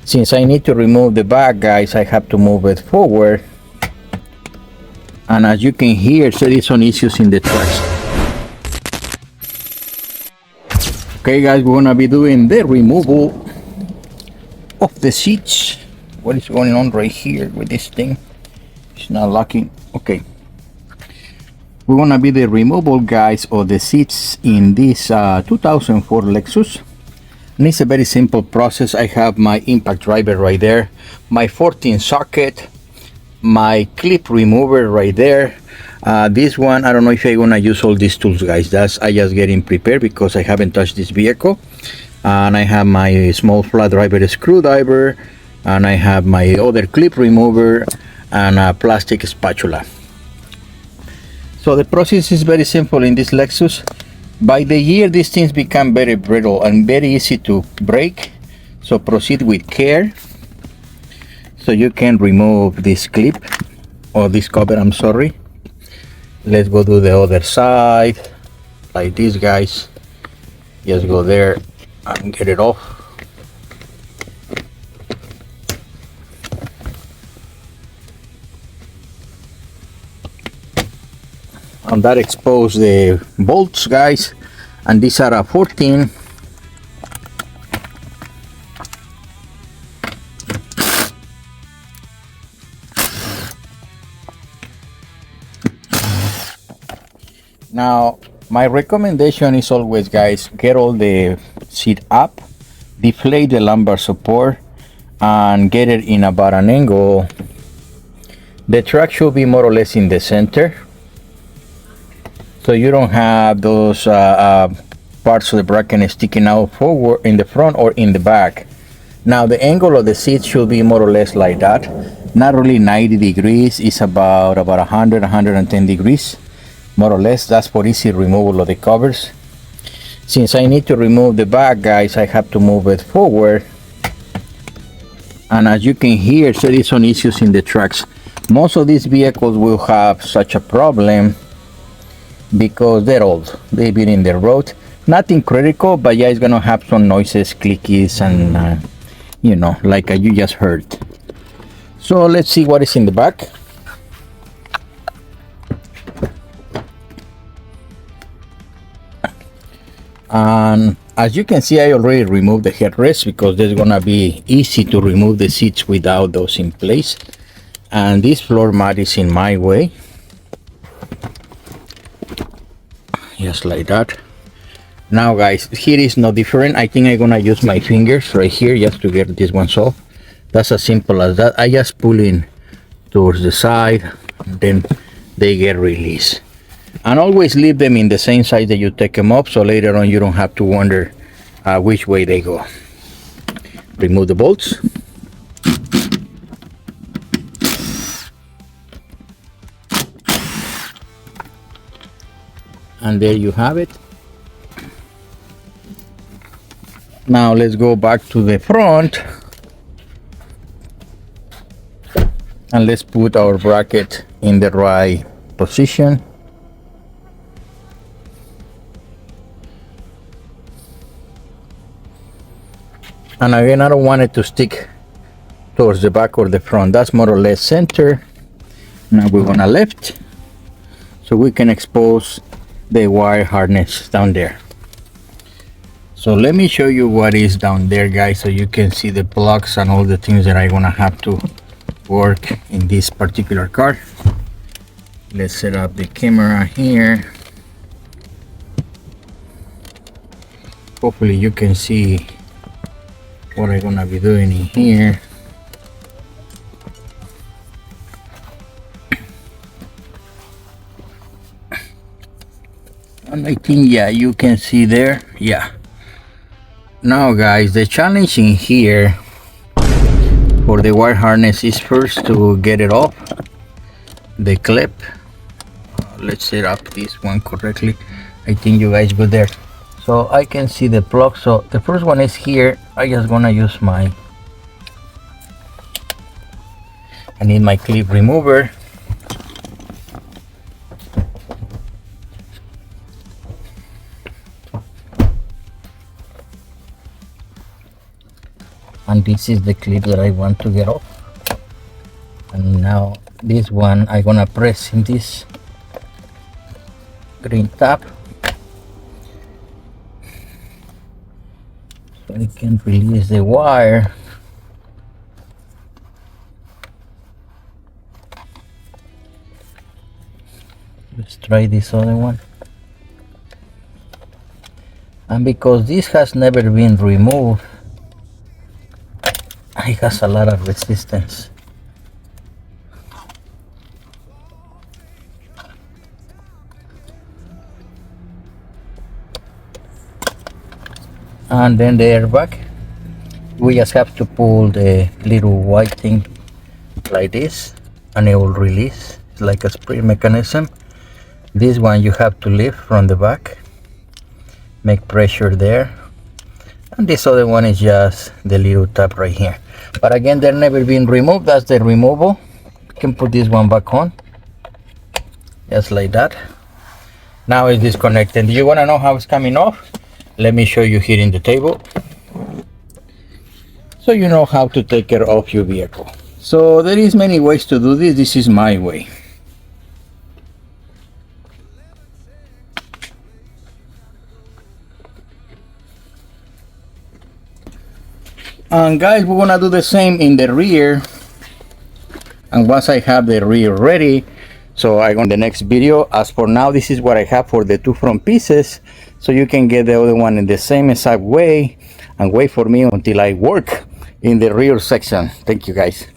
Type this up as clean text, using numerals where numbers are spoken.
Since I need to remove the bag, guys, I have to move it forward. And as you can hear, there is some issues in the tracks. Okay, guys, we're gonna be doing the removal of the seats. What is going on right here with this thing? It's not locking. Okay. We're gonna be the removal, guys, of the seats in this 2004 Lexus. And it's a very simple process. I have my impact driver right there, my 14 socket, my clip remover right there. This one, I don't know if I'm gonna use all these tools, guys. I just getting prepared because I haven't touched this vehicle. And I have my small flat driver screwdriver, and I have my other clip remover and a plastic spatula. So the process is very simple in this Lexus. By the year, these things become very brittle and very easy to break. So proceed with care. So you can remove this clip or this cover, I'm sorry. Let's go to the other side, like this, guys. Just go there and get it off. And that expose the bolts, guys, and these are a 14. Now my recommendation is always, guys, get all the seat up, deflate the lumbar support, and get it in about an angle. The track should be more or less in the center, so you don't have those parts of the bracket sticking out forward in the front or in the back. Now the angle of the seat should be more or less like that, not really 90 degrees. It's about 110 degrees, more or less. That's for easy removal of the covers. Since I need to remove the bag, guys, I have to move it forward. And as you can hear, there is some issues in the tracks. Most of these vehicles will have such a problem because they're old. They've been in the road. Nothing critical, but yeah, it's gonna have some noises, clickies, and you know, like you just heard. So let's see what is in the back. And as you can see, I already removed the headrest because it's gonna be easy to remove the seats without those in place. And this floor mat is in my way, just like that. Now, guys, here is no different. I think I'm gonna use my fingers right here just to get this one off. That's as simple as that. I just pull in towards the side, and then they get released. And always leave them in the same side that you take them up, so later on you don't have to wonder which way they go. Remove the bolts. And there you have it. Now let's go back to the front and let's put our bracket in the right position. And again, I don't want it to stick towards the back or the front. That's more or less center. Now we're gonna lift so we can expose the wire harness down there. So let me show you what is down there, guys, so you can see the plugs and all the things that I'm gonna have to work in this particular car. Let's set up the camera here. Hopefully you can see what I'm gonna be doing in here. And I think, yeah, you can see there. Yeah. Now, guys, the challenge in here for the wire harness is first to get it off the clip. Let's set up this one correctly. I think you guys go there so I can see the plug. So the first one is here. I just gonna use I need my clip remover. and this is the clip that I want to get off. And now this one I'm gonna press in this green tab so I can release the wire. Let's try this other one. And because this has never been removed, it has a lot of resistance. And then the airbag, we just have to pull the little white thing like this and it will release. It's like a spring mechanism. This one you have to lift from the back, make pressure there, and this other one is just the little tab right here. But again, they're never been removed. That's the removal. You can put this one back on just like that. Now it's disconnected. Do you want to know how it's coming off? Let me show you here in the table so you know how to take care of your vehicle. So there is many ways to do this. This is my way. And guys, we're gonna do the same in the rear. And once I have the rear ready, so I go in the next video. As for now, this is what I have for the two front pieces, so you can get the other one in the same exact way and wait for me until I work in the rear section. Thank you guys.